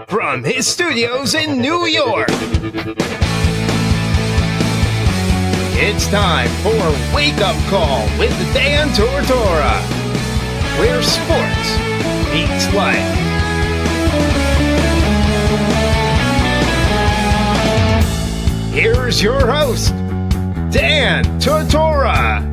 from his studios in New York, it's time for Wake Up Call with Dan Tortora, where sports meets life. Here's your host, Dan Tortora.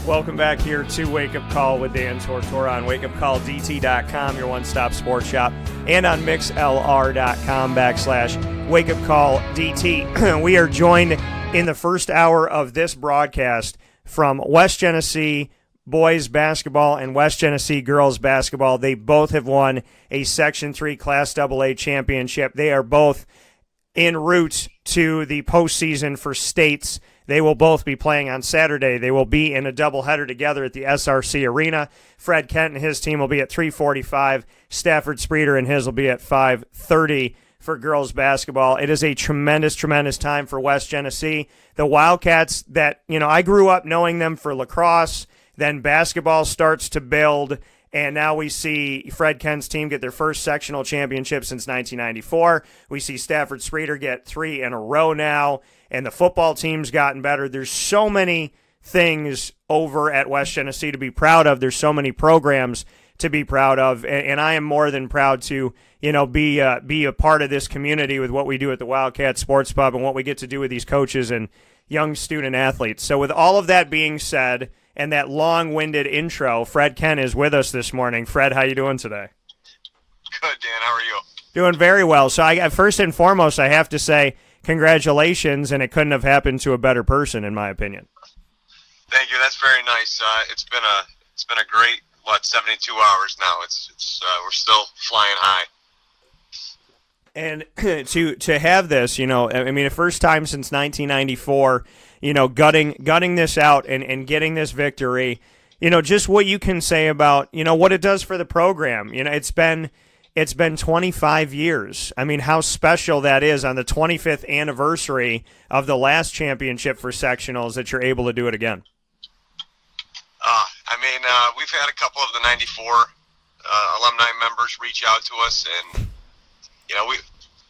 Welcome back here to Wake Up Call with Dan Tortora on wakeupcalldt.com, your one-stop sports shop, and on mixlr.com/wakeupcalldt. We are joined in the first hour of this broadcast from West Genesee boys basketball and West Genesee girls basketball. They both have won a Section 3 Class AA championship. They are both en route to the postseason for states. They will both be playing on Saturday. They will be in a doubleheader together at the SRC Arena. Fred Kent and his team will be at 3:45. Stafford Spreeder and his will be at 5:30 for girls basketball. It is a tremendous, tremendous time for West Genesee. The Wildcats that, I grew up knowing them for lacrosse, then basketball starts to build, and now we see Fred Kent's team get their first sectional championship since 1994. We see Stafford Spreeder get 3 in a row now, and the football team's gotten better. There's so many things over at West Genesee to be proud of. There's so many programs to be proud of, and I am more than proud to, be a part of this community with what we do at the Wildcat Sports Pub and what we get to do with these coaches and young student athletes. So with all of that being said, and that long-winded intro, Fred Kent is with us this morning. Fred, how you doing today? Good, Dan. How are you? Doing very well. So first and foremost, I have to say congratulations, and it couldn't have happened to a better person, in my opinion. Thank you. That's very nice. It's been a great 72 hours now. We're still flying high. And to have this, the first time since 1994. Gutting this out and getting this victory, just what you can say about, what it does for the program. It's been 25 years. I mean, how special that is on the 25th anniversary of the last championship for sectionals that you're able to do it again. We've had a couple of the 94 alumni members reach out to us, and,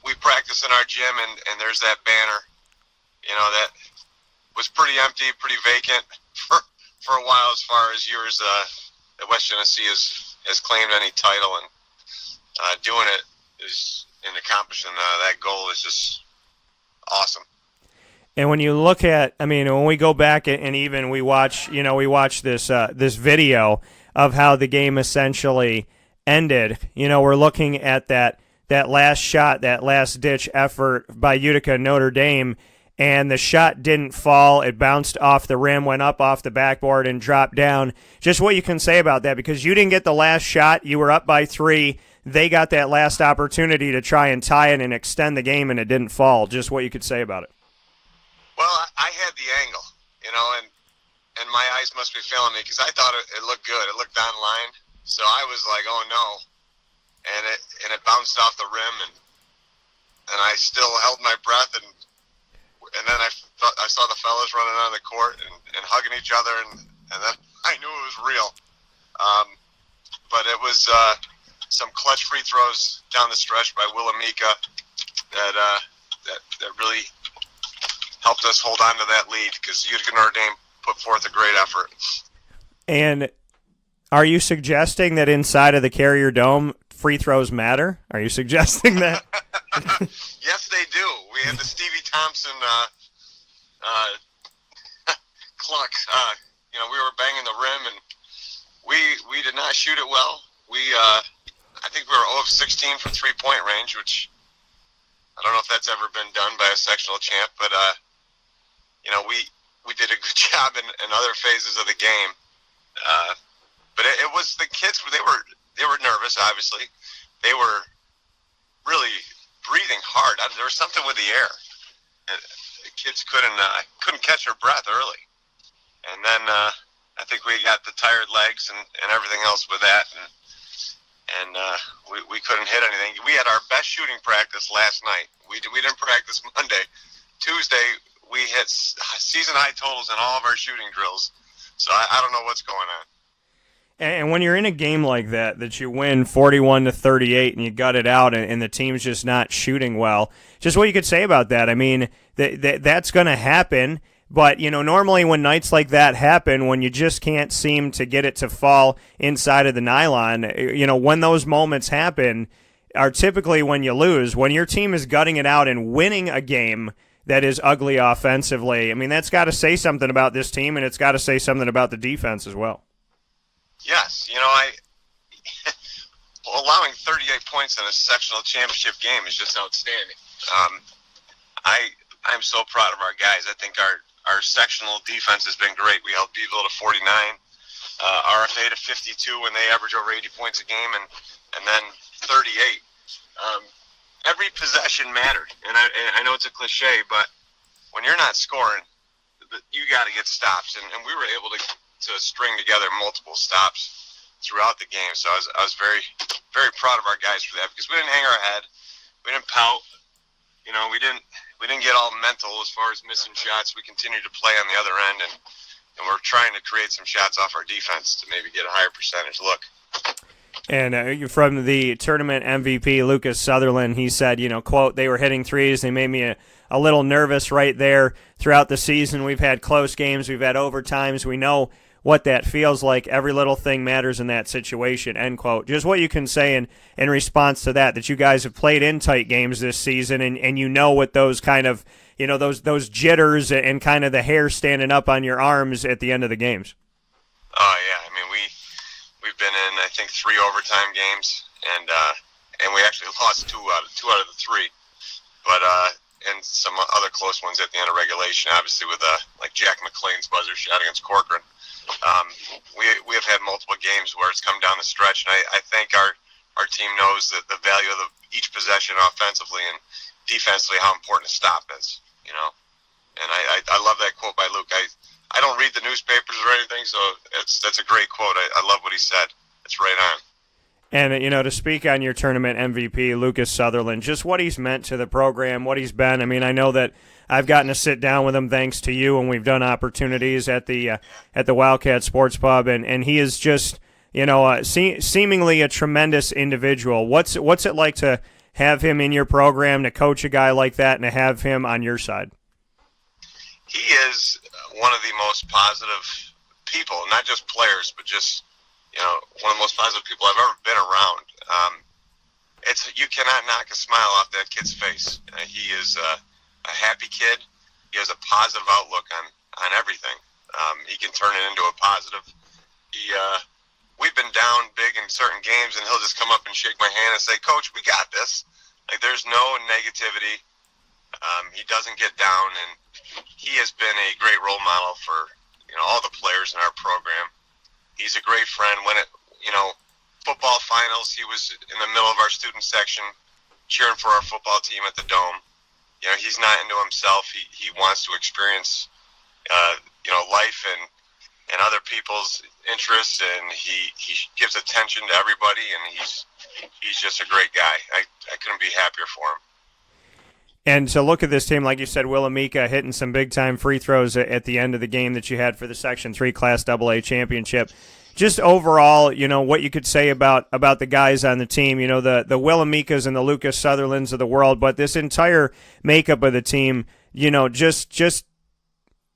we practice in our gym, and there's that banner, that was pretty empty, pretty vacant for a while as far as years that West Genesee has claimed any title, and doing it and accomplishing that goal is just awesome. And when you look at, when we go back and even we watch this video of how the game essentially ended, we're looking at that last shot, that last-ditch effort by Utica Notre Dame, and the shot didn't fall. It bounced off the rim, went up off the backboard, and dropped down. Just what you can say about that, because you didn't get the last shot. You were up by 3. They got that last opportunity to try and tie it and extend the game, and it didn't fall. Just what you could say about it. Well, I had the angle, and my eyes must be failing me because I thought it looked good. It looked online, so I was like, oh, no. And it bounced off the rim, and I still held my breath, and then I saw the fellas running on the court and hugging each other, and then I knew it was real. But it was some clutch free throws down the stretch by Willamika that really helped us hold on to that lead because Utica Notre Dame put forth a great effort. And are you suggesting that inside of the Carrier Dome, free throws matter? Are you suggesting that? Yes, they do. We had the Stevie Thompson clock. We were banging the rim, and we did not shoot it well. I think we were 0 of 16 from three-point range, which I don't know if that's ever been done by a sectional champ, but we did a good job in other phases of the game. But it was the kids. They were nervous. Obviously, they were really breathing hard. There was something with the air. The kids couldn't catch their breath early, and then I think we got the tired legs and everything else with that, and we couldn't hit anything. We had our best shooting practice last night. We didn't practice Monday. Tuesday we hit season high totals in all of our shooting drills. So I don't know what's going on. And when you're in a game like that you win 41-38 and you gut it out and the team's just not shooting well, just what you could say about that. I mean, that's going to happen, but, normally when nights like that happen, when you just can't seem to get it to fall inside of the nylon, when those moments happen are typically when you lose. When your team is gutting it out and winning a game that is ugly offensively, I mean, that's got to say something about this team, and it's got to say something about the defense as well. Yes, allowing 38 points in a sectional championship game is just outstanding. I'm so proud of our guys. I think our sectional defense has been great. We held Beeville to 49, RFA to 52 when they average over 80 points a game, and then 38. Every possession mattered, and I know it's a cliche, but when you're not scoring, you got to get stops, and we were able to string together multiple stops throughout the game. So I was very, very proud of our guys for that, because we didn't hang our head, we didn't pout, we didn't get all mental as far as missing shots. We continued to play on the other end, and we're trying to create some shots off our defense to maybe get a higher percentage look. And from the tournament MVP, Lucas Sutherland, he said, quote, they were hitting threes. They made me a little nervous right there throughout the season. We've had close games. We've had overtimes. We know what that feels like. Every little thing matters in that situation, end quote. Just what you can say in response to that you guys have played in tight games this season, and with those kind of, those jitters and kind of the hair standing up on your arms at the end of the games. Oh, yeah. I mean, we've been in, I think, 3 overtime games, and we actually lost two out of the 3. But and some other close ones at the end of regulation, obviously with like Jack McLean's buzzer shot against Corcoran. We have had multiple games where it's come down the stretch, and I think our team knows that the value of each possession offensively and defensively, how important a stop is, And I love that quote by Luke. I don't read the newspapers or anything, so that's a great quote. I love what he said. It's right on. And, to speak on your tournament MVP, Lucas Sutherland, just what he's meant to the program, what he's been. I mean, I know that I've gotten to sit down with him thanks to you, and we've done opportunities at the Wildcat Sports Pub, and he is just, seemingly a tremendous individual. What's it like to have him in your program, to coach a guy like that, and to have him on your side? He is one of the most positive people, not just players, but just one of the most positive people I've ever been around. You cannot knock a smile off that kid's face. He is a happy kid. He has a positive outlook on everything. He can turn it into a positive. We've been down big in certain games, and he'll just come up and shake my hand and say, "Coach, we got this." Like, there's no negativity. He doesn't get down, and he has been a great role model for all the players in our program. He's a great friend. When football finals, he was in the middle of our student section cheering for our football team at the Dome. He's not into himself. He wants to experience, life and other people's interests, and he gives attention to everybody, and he's just a great guy. I couldn't be happier for him. And to look at this team, like you said, Will Utica hitting some big-time free throws at the end of the game that you had for the Section 3 Class AA championship. Just overall, what you could say about the guys on the team, the Will Umicas and the Lucas Sutherlands of the world, but this entire makeup of the team, just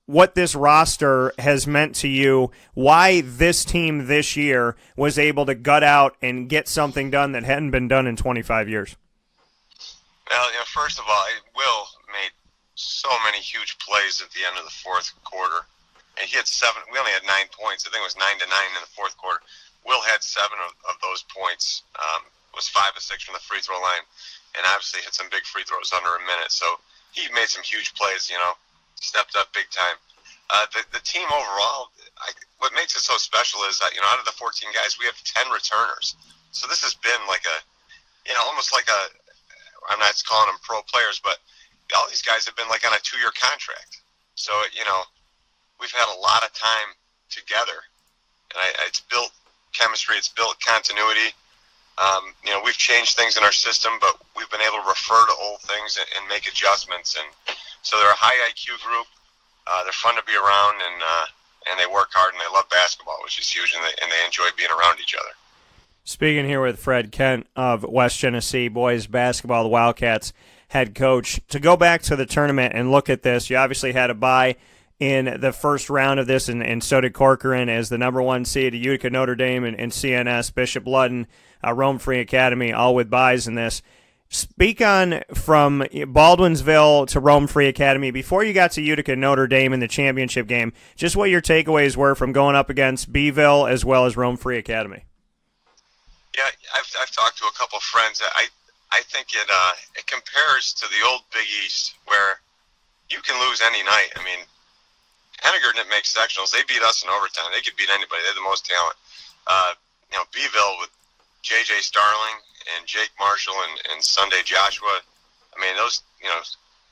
what this roster has meant to you, why this team this year was able to gut out and get something done that hadn't been done in 25 years. Well, first of all, Will made so many huge plays at the end of the fourth quarter. And he had 7. We only had 9 points. I think it was 9-9 in the fourth quarter. Will had 7 of those points. Was 5 of 6 from the free throw line, and obviously hit some big free throws under a minute. So he made some huge plays. Stepped up big time. The team overall, what makes it so special is that out of the 14 guys, we have 10 returners. So this has been like almost like I'm not calling them pro players, but all these guys have been like on a 2-year contract. So, we've had a lot of time together, and it's built chemistry, it's built continuity. We've changed things in our system, but we've been able to refer to old things and make adjustments. And so they're a high IQ group. They're fun to be around, and and they work hard, and they love basketball, which is huge, and they enjoy being around each other. Speaking here with Fred Kent of West Genesee Boys Basketball, the Wildcats head coach. To go back to the tournament and look at this, you obviously had a bye in the first round of this, and so did Corcoran as the number 1 seed, Utica, Notre Dame, and CNS, Bishop Ludden, Rome Free Academy, all with byes in this. Speak on from Baldwinsville to Rome Free Academy before you got to Utica, Notre Dame in the championship game, just what your takeaways were from going up against Beeville as well as Rome Free Academy. Yeah, I've talked to a couple of friends. I think it compares to the old Big East, where you can lose any night. I mean, Henniger didn't make sectionals. They beat us in overtime. They could beat anybody. They had the most talent. Beeville with J.J. Starling and Jake Marshall and Sunday Joshua. I mean, those,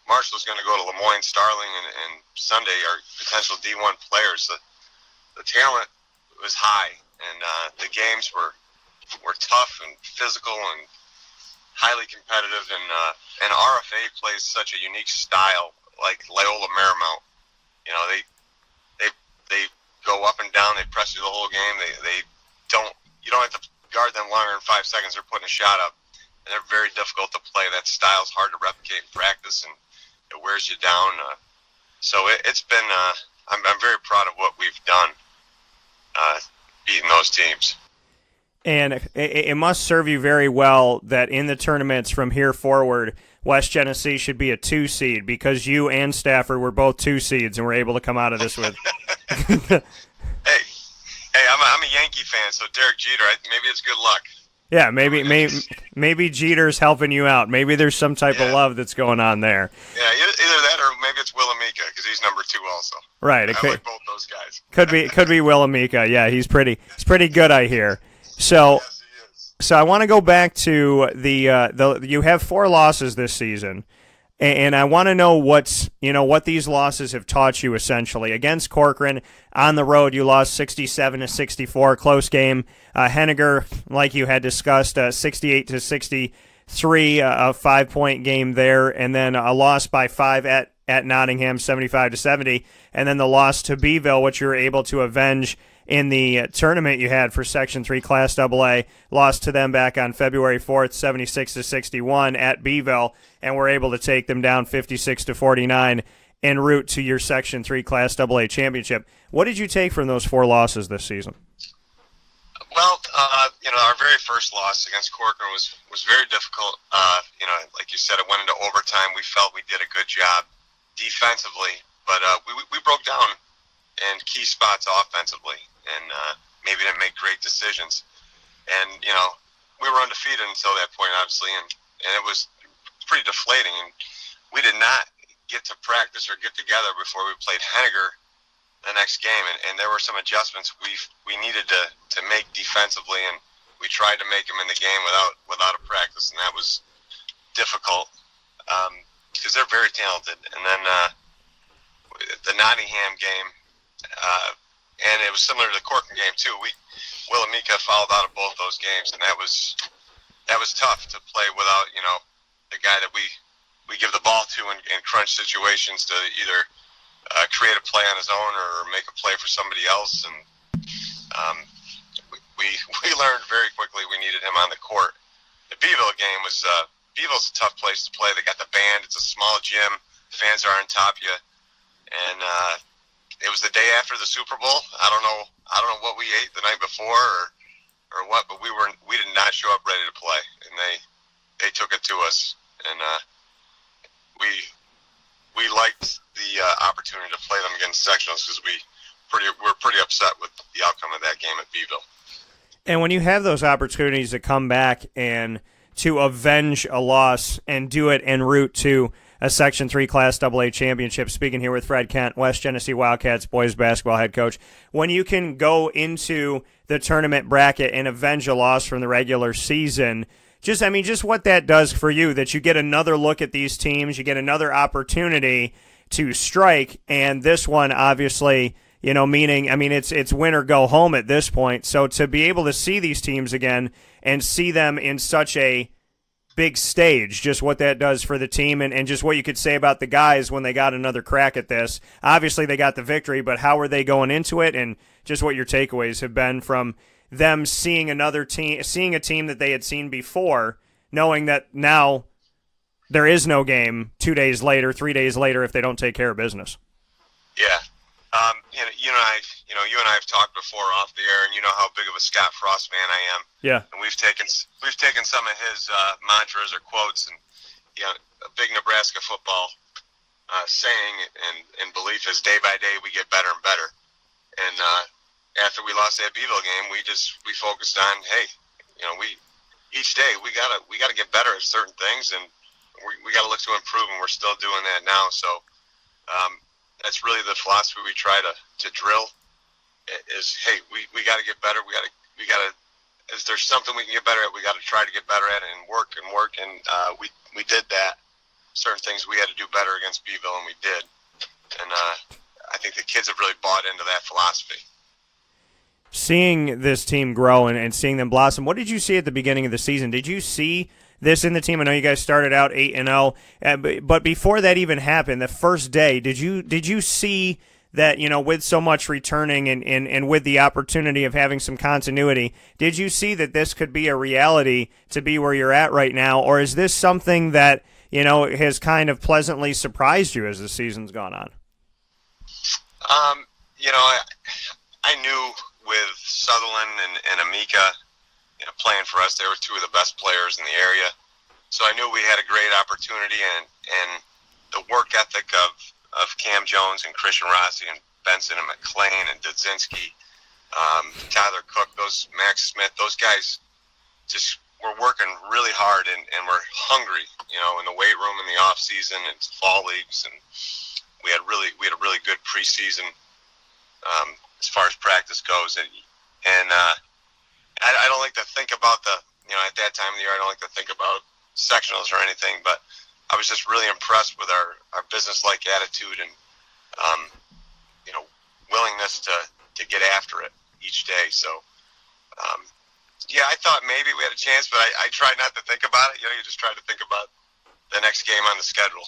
Marshall's going to go to Lemoyne. Starling and Sunday are potential D1 players. The talent was high, and the games were tough and physical and highly competitive. And RFA plays such a unique style, like Loyola Marymount. They go up and down. They press you the whole game. You don't have to guard them longer than 5 seconds. They're putting a shot up, and they're very difficult to play. That style's hard to replicate in practice, and it wears you down. So it's been. I'm very proud of what we've done, beating those teams. And it must serve you very well that in the tournaments from here forward, West Genesee should be a 2 seed because you and Stafford were both 2 seeds and were able to come out of this with. Hey, I'm a Yankee fan, so Derek Jeter, maybe it's good luck. Yeah, maybe Jeter's helping you out. Maybe there's some type of love that's going on there. Yeah, either that or maybe it's Willamika because he's number 2 also. Right, I like both those guys. Could be Willamika. Yeah, he's pretty good, I hear. So, yes, he is. So I want to go back to the you have 4 losses this season, and I want to know what these losses have taught you essentially. Against Corcoran on the road, you lost 67-64, close game. Henniger, like you had discussed, 68-63, a 5-point game there, and then a loss by 5 at Nottingham, 75-70, and then the loss to Beeville, which you were able to avenge in the tournament you had for Section 3 Class AA, lost to them back on February 4th, 76-61 at Beeville, and were able to take them down 56-49 en route to your Section 3 Class AA championship. What did you take from those 4 losses this season? Well, our very first loss against Corcoran was very difficult. Like you said, it went into overtime. We felt we did a good job defensively, but we broke down in key spots offensively, and maybe didn't make great decisions. And we were undefeated until that point, obviously, and it was pretty deflating. And we did not get to practice or get together before we played Henniger the next game, and there were some adjustments we needed to make defensively, and we tried to make them in the game without a practice, and that was difficult because they're very talented. And then the Nottingham game, and it was similar to the Corcoran game too. Willamika fouled out of both those games, and that was tough to play without the guy that we give the ball to in crunch situations to either create a play on his own or make a play for somebody else. And we learned very quickly we needed him on the court. The Beeville game was Beeville's a tough place to play. They got the band. It's a small gym. Fans are on top of you, and it was the day after the Super Bowl. I don't know what we ate the night before or what, but we did not show up ready to play, and they took it to us, and we liked the opportunity to play them against sectionals because we're pretty upset with the outcome of that game at Beeville. And when you have those opportunities to come back and to avenge a loss and do it en route to a Section 3 Class AA championship, speaking here with Fred Kent, West Genesee Wildcats boys basketball head coach, when you can go into the tournament bracket and avenge a loss from the regular season, just what that does for you, that you get another look at these teams, you get another opportunity to strike, and this one obviously, meaning, it's win or go home at this point. So to be able to see these teams again and see them in such a big stage, just what that does for the team, and just what you could say about the guys when they got another crack at this. Obviously, they got the victory, but how were they going into it, and just what your takeaways have been from them seeing another team, seeing a team that they had seen before, knowing that now there is no game 2 days later, 3 days later if they don't take care of business. Yeah. You and I have talked before off the air, and you know how big of a Scott Frost fan I am. Yeah. And we've taken some of his mantras or quotes, and a big Nebraska football saying and belief is day by day we get better and better. And after we lost that Beeville game, we focused on, hey, each day we gotta get better at certain things, and we gotta look to improve, and we're still doing that now. So that's really the philosophy we try to drill. Is, hey, we got to get better. We got to. Is there something we can get better at? We got to try to get better at it and work. And we did that. Certain things we had to do better against Beeville, and we did. And I think the kids have really bought into that philosophy. Seeing this team grow and seeing them blossom, what did you see at the beginning of the season? Did you see this in the team? I know you guys started out 8-0, but before that even happened, the first day, did you see that, with so much returning and with the opportunity of having some continuity, did you see that this could be a reality to be where you're at right now, or is this something that, has kind of pleasantly surprised you as the season's gone on? I knew with Sutherland and Amika, playing for us, they were two of the best players in the area. So I knew we had a great opportunity, and the work ethic of Cam Jones and Christian Rossi and Benson and McLean and Dudzinski, Tyler Cook, Max Smith, those guys just were working really hard and were hungry, in the weight room in the off season and fall leagues, and we had a really good preseason as far as practice goes, and I don't like to think about at that time of the year, I don't like to think about sectionals or anything, but I was just really impressed with our business-like attitude and, willingness to get after it each day. So, I thought maybe we had a chance, but I tried not to think about it. You just try to think about the next game on the schedule.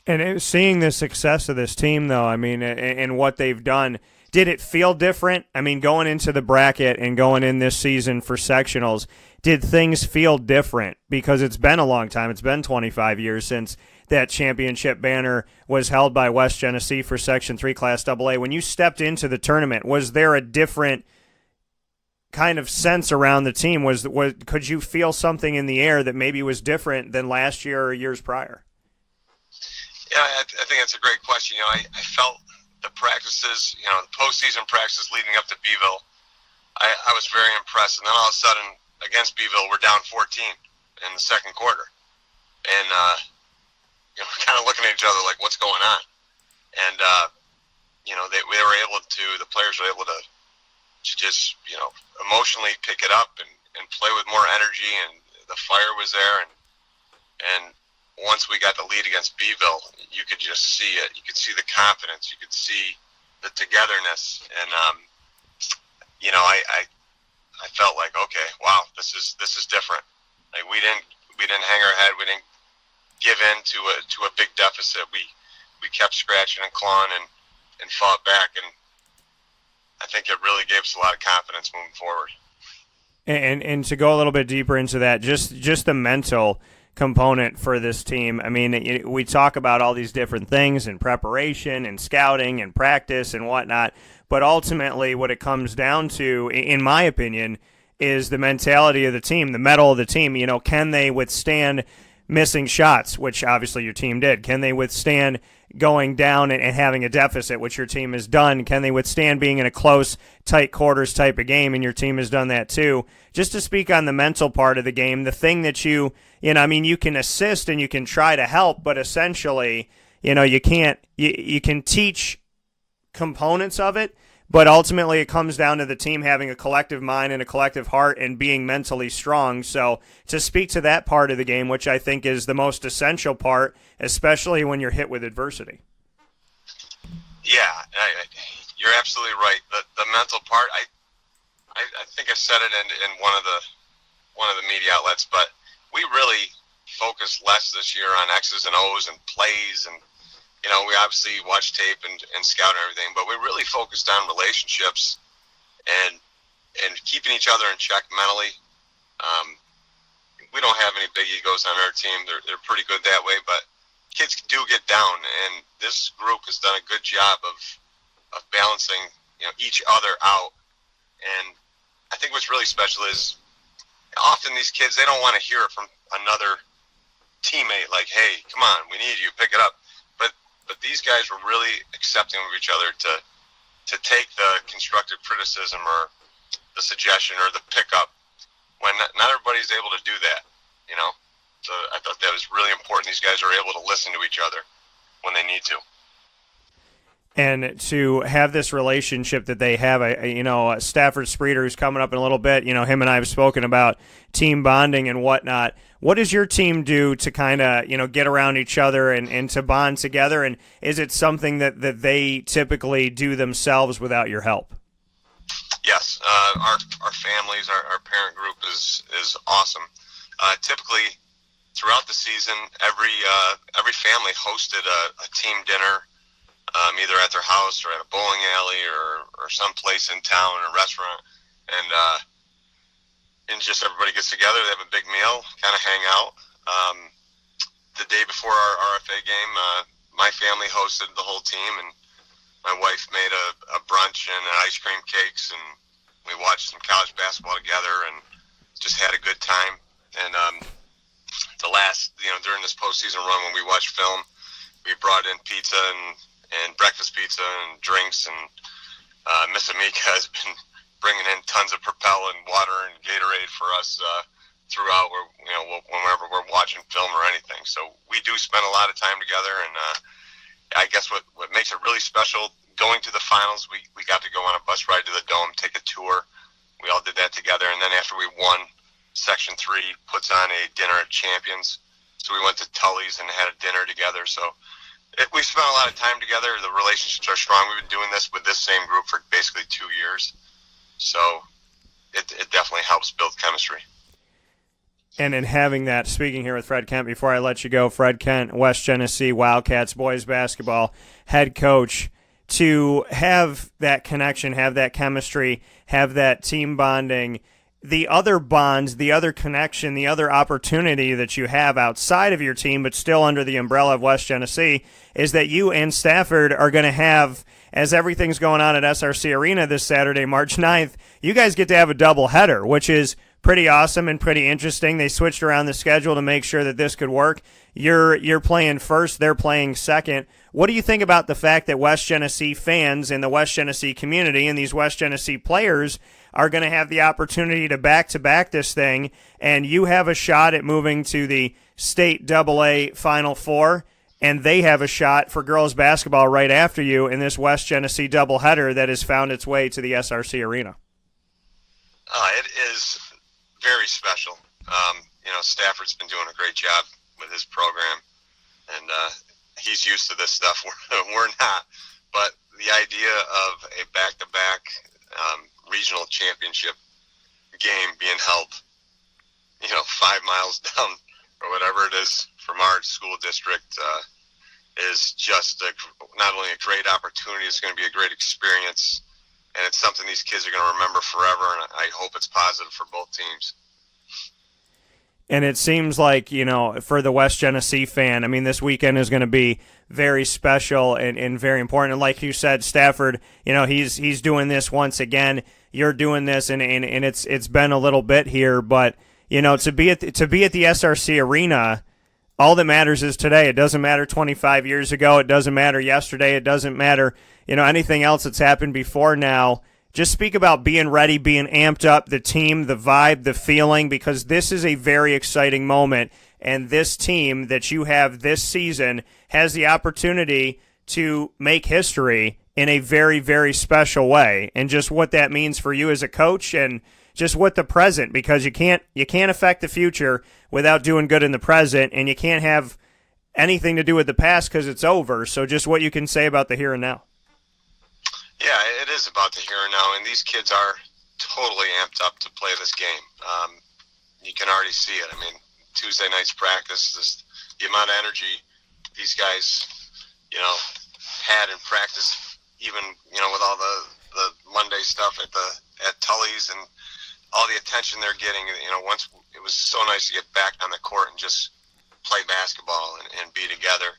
And seeing the success of this team, though, and what they've done, did it feel different? Going into the bracket and going in this season for sectionals, did things feel different? Because it's been a long time. It's been 25 years since that championship banner was held by West Genesee for Section 3 Class AA. When you stepped into the tournament, was there a different kind of sense around the team? Could you feel something in the air that maybe was different than last year or years prior? Yeah, I think that's a great question. I felt the practices, the postseason practices leading up to Beeville, I was very impressed. And then all of a sudden, against Beeville, we're down 14 in the second quarter. And, kind of looking at each other like, what's going on? And, the players were able to just, emotionally pick it up and play with more energy, and the fire was there. And once we got the lead against Beeville, you could just see it. You could see the confidence. You could see the togetherness. And, I felt like, okay, wow, this is different. Like we didn't hang our head. We didn't give in to a big deficit. We kept scratching and clawing and fought back. And I think it really gave us a lot of confidence moving forward. And to go a little bit deeper into that, just the mental component for this team. We talk about all these different things in preparation and scouting and practice and whatnot, but ultimately what it comes down to, in my opinion, is the mentality of the team, the mettle of the team. Can they withstand missing shots, which obviously your team did? Can they withstand going down and having a deficit, which your team has done? Can they withstand being in a close, tight quarters type of game, and your team has done that too? Just to speak on the mental part of the game, the thing that you can assist and you can try to help, but essentially, you can't, you can teach components of it, but ultimately it comes down to the team having a collective mind and a collective heart and being mentally strong. So to speak to that part of the game, which I think is the most essential part, especially when you're hit with adversity. Yeah, you're absolutely right. The mental part, I think I said it in one of the media outlets, but we really focused less this year on X's and O's and plays, and we obviously watch tape and scout and everything, but we really focused on relationships and keeping each other in check mentally. We don't have any big egos on our team. They're pretty good that way, but kids do get down, and this group has done a good job of balancing each other out. And I think what's really special is often these kids, they don't want to hear it from another teammate like, hey, come on, we need you, pick it up. But these guys were really accepting of each other to take the constructive criticism or the suggestion or the pickup when not everybody's able to do that, So I thought that was really important. These guys are able to listen to each other when they need to. And to have this relationship that they have, Stafford Spreeder, who's coming up in a little bit, him and I have spoken about team bonding and whatnot. What does your team do to kind of, get around each other and to bond together? And is it something that they typically do themselves without your help? Yes. Our families, our parent group is awesome. Typically, throughout the season, every family hosted a team dinner, either at their house or at a bowling alley or some place in town, a restaurant, and just everybody gets together. They have a big meal, kind of hang out. The day before our RFA game, my family hosted the whole team, and my wife made a brunch and ice cream cakes, and we watched some college basketball together and just had a good time. And during this postseason run, when we watched film, we brought in pizza and breakfast pizza and drinks, and Miss Amika has been bringing in tons of Propel and water and Gatorade for us throughout. Whenever we're watching film or anything, so we do spend a lot of time together. And I guess what makes it really special, going to the finals, we got to go on a bus ride to the Dome, take a tour. We all did that together, and then after we won, Section 3 puts on a dinner at Champions. So we went to Tully's and had a dinner together. So we spent a lot of time together. The relationships are strong. We've been doing this with this same group for basically 2 years. So it definitely helps build chemistry. And in having that, speaking here with Fred Kent, before I let you go, Fred Kent, West Genesee Wildcats boys basketball head coach, to have that connection, have that chemistry, have that team bonding, the other bonds, the other connection, the other opportunity that you have outside of your team but still under the umbrella of West Genesee is that you and Stafford are going to have, as everything's going on at SRC Arena this Saturday, March 9th, you guys get to have a doubleheader, which is pretty awesome and pretty interesting. They switched around the schedule to make sure that this could work. You're playing first, they're playing second. What do you think about the fact that West Genesee fans in the West Genesee community and these West Genesee players are going to have the opportunity to back-to-back this thing, and you have a shot at moving to the state AA Final Four, and they have a shot for girls basketball right after you in this West Genesee doubleheader that has found its way to the SRC Arena? It is very special. Stafford's been doing a great job with his program, and he's used to this stuff. We're not. But the idea of a back-to-back regional championship game being held, 5 miles down or whatever it is from our school district is just not only a great opportunity, it's going to be a great experience, and it's something these kids are going to remember forever, and I hope it's positive for both teams. And it seems like, for the West Genesee fan, this weekend is going to be very special and very important. And like you said, Stafford, he's doing this once again. You're doing this, and it's been a little bit here, but to be at the SRC Arena, all that matters is today. It doesn't matter 25 years ago. It doesn't matter yesterday. It doesn't matter anything else that's happened before now. Just speak about being ready, being amped up, the team, the vibe, the feeling, because this is a very exciting moment, and this team that you have this season has the opportunity to make history in a very, very special way, and just what that means for you as a coach and just what the present, because you can't affect the future without doing good in the present, and you can't have anything to do with the past because it's over. So just what you can say about the here and now. Yeah, it is about the here and now, and these kids are totally amped up to play this game. You can already see it. Tuesday night's practice. The amount of energy these guys, had in practice, even with all the Monday stuff at Tully's and all the attention they're getting. Once it was so nice to get back on the court and just play basketball and be together.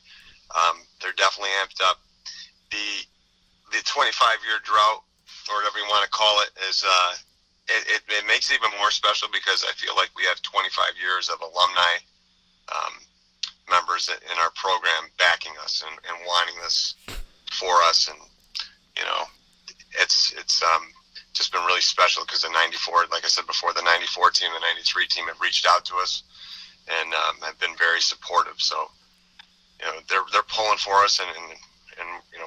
They're definitely amped up. The 25-year drought, or whatever you want to call it, is it makes it even more special because I feel like we have 25 years of alumni members in our program backing us and wanting this for us, and it's just been really special because the 94, like I said before, the 94 team, the 93 team have reached out to us and have been very supportive. So they're pulling for us, and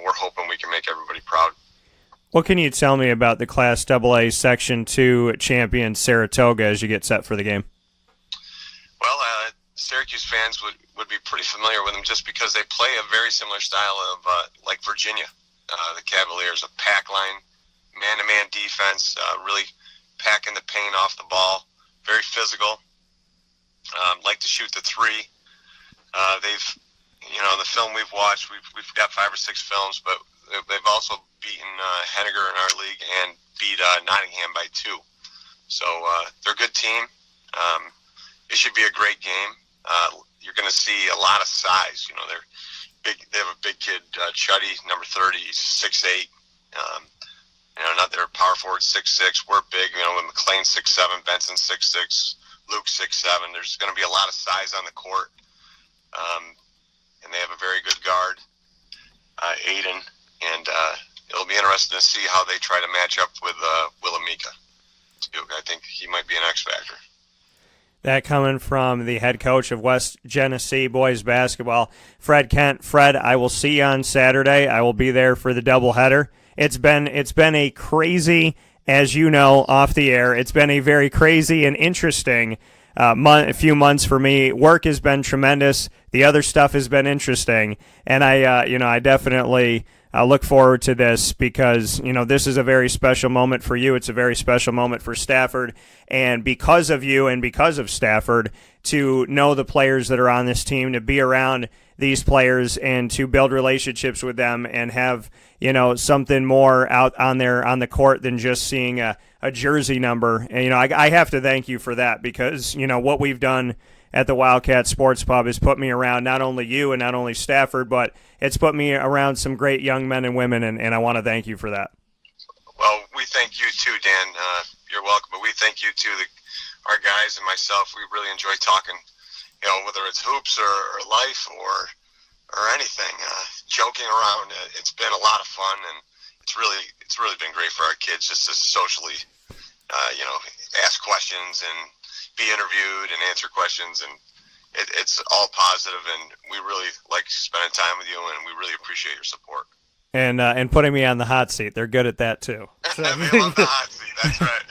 we're hoping we can make everybody proud. What can you tell me about the Class AA Section 2 champion Saratoga as you get set for the game? Well, Syracuse fans would be pretty familiar with them just because they play a very similar style of like Virginia, the Cavaliers, a pack line, man-to-man defense, really packing the paint off the ball, very physical, like to shoot the three. They've, the film we've watched, we've got 5 or 6 films, but they've also beaten Henniger in our league and beat Nottingham by 2. So they're a good team. It should be a great game. You're going to see a lot of size. They're big. They have a big kid, Chuddy, number 30. He's 6'8". Another power forward, 6'6". We're big. With McLean 6'7", Benson 6'6", Luke 6'7". There's going to be a lot of size on the court. And they have a very good guard, Aiden, and it'll be interesting to see how they try to match up with Willamika. I think he might be an X factor. That coming from the head coach of West Genesee boys basketball, Fred Kent. Fred, I will see you on Saturday. I will be there for the doubleheader. It's been a crazy, as you know, off the air. It's been a very crazy and interesting few months for me. Work has been tremendous. The other stuff has been interesting, and I definitely look forward to this because this is a very special moment for you. It's a very special moment for Stafford, and because of you and because of Stafford, to know the players that are on this team, to be around these players and to build relationships with them and have something more out on the court than just seeing a jersey number. And I have to thank you for that because what we've done at the Wildcat Sports Pub has put me around not only you and not only Stafford, but it's put me around some great young men and women, and I want to thank you for that. Well, we thank you too, Dan. You're welcome, but we thank you too. Our guys and myself, we really enjoy talking, whether it's hoops or life or anything, joking around. It's been a lot of fun, and it's really been great for our kids just to socially, ask questions and be interviewed and answer questions, and it's all positive, and we really like spending time with you, and we really appreciate your support. And putting me on the hot seat. They're good at that too. So. They love the hot seat, that's right.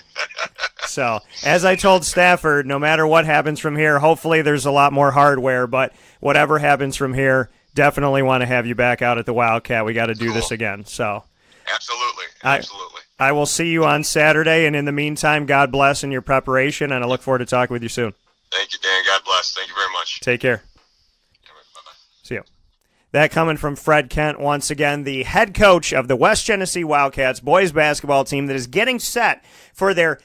So, as I told Stafford, no matter what happens from here, hopefully there's a lot more hardware, but whatever happens from here, definitely want to have you back out at the Wildcat. We got to do this again. So, Absolutely. I will see you on Saturday, and in the meantime, God bless in your preparation, and I look forward to talking with you soon. Thank you, Dan. God bless. Thank you very much. Take care. Bye-bye. See you. That coming from Fred Kent, once again, the head coach of the West Genesee Wildcats boys basketball team that is getting set for they're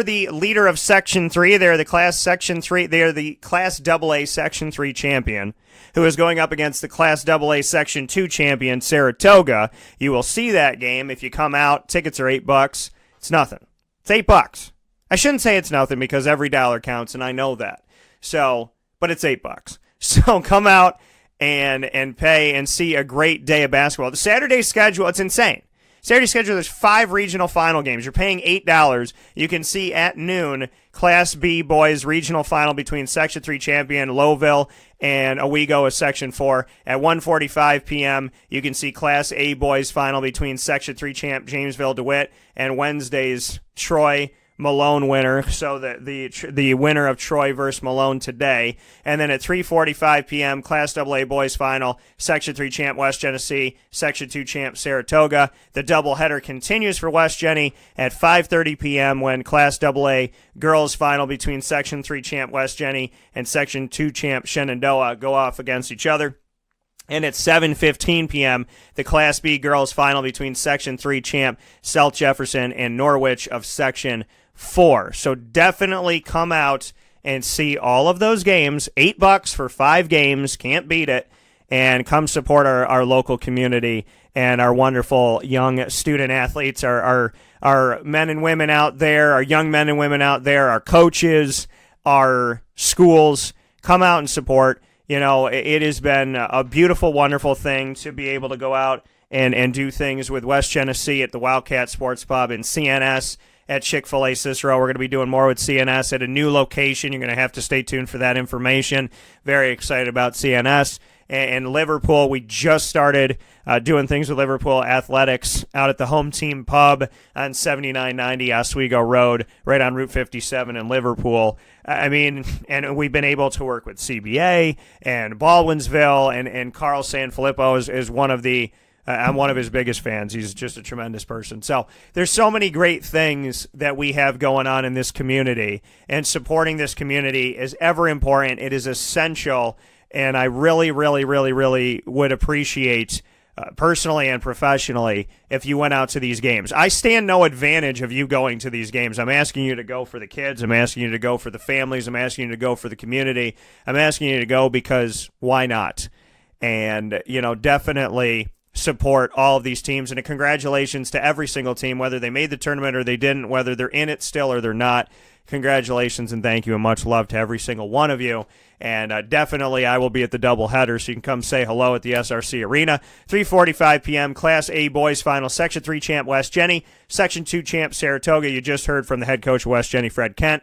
the leader of Section 3. They're the Class Section 3. They are the Class AA Section 3 champion, who is going up against the Class AA Section 2 champion, Saratoga. You will see that game if you come out. Tickets are $8. It's nothing. It's $8. I shouldn't say it's nothing because every dollar counts, and I know that. So, but it's $8. So come out and pay and see a great day of basketball. The Saturday schedule, it's insane. Saturday schedule, there's 5 regional final games. You're paying $8. You can see at noon Class B boys regional final between Section 3 champion Lowville and Owego of Section 4. At 1:45 p.m., you can see Class A boys final between Section 3 champ Jamesville DeWitt and Wednesday's Troy Malone winner, so the winner of Troy versus Malone today. And then at 3:45 p.m., Class AA Boys Final, Section 3 champ West Genesee, Section 2 champ Saratoga. The doubleheader continues for West Genny at 5:30 p.m. when Class AA Girls Final between Section 3 champ West Genny and Section 2 champ Shenandoah go off against each other. And at 7:15 p.m., the Class B Girls Final between Section 3 champ South Jefferson and Norwich of Section 4. So definitely come out and see all of those games. $8 for 5 games. Can't beat it. And come support our local community and our wonderful young student athletes, our men and women out there, our young men and women out there, our coaches, our schools. Come out and support. You know, it has been a beautiful, wonderful thing to be able to go out and do things with West Genesee at the Wildcat Sports Pub and CNS at Chick-fil-A Cicero. We're going to be doing more with CNS at a new location. You're going to have to stay tuned for that information. Very excited about CNS. And Liverpool, we just started doing things with Liverpool Athletics out at the Home Team Pub on 7990 Oswego Road, right on Route 57 in Liverpool. I mean, and we've been able to work with CBA and Baldwinsville, and Carl Sanfilippo is one of the I'm one of his biggest fans. He's just a tremendous person. So there's so many great things that we have going on in this community, and supporting this community is ever important. It is essential, and I really, really, really, really would appreciate personally and professionally if you went out to these games. I stand no advantage of you going to these games. I'm asking you to go for the kids. I'm asking you to go for the families. I'm asking you to go for the community. I'm asking you to go because why not? And, you know, definitely support all of these teams. And congratulations to every single team, whether they made the tournament or they didn't, whether they're in it still or they're not. Congratulations and thank you and much love to every single one of you. And definitely I will be at the doubleheader, so you can come say hello at the SRC Arena. 3:45 p.m., Class A Boys Final, Section 3 champ West Genny, Section 2 champ Saratoga. You just heard from the head coach of West Genny, Fred Kent.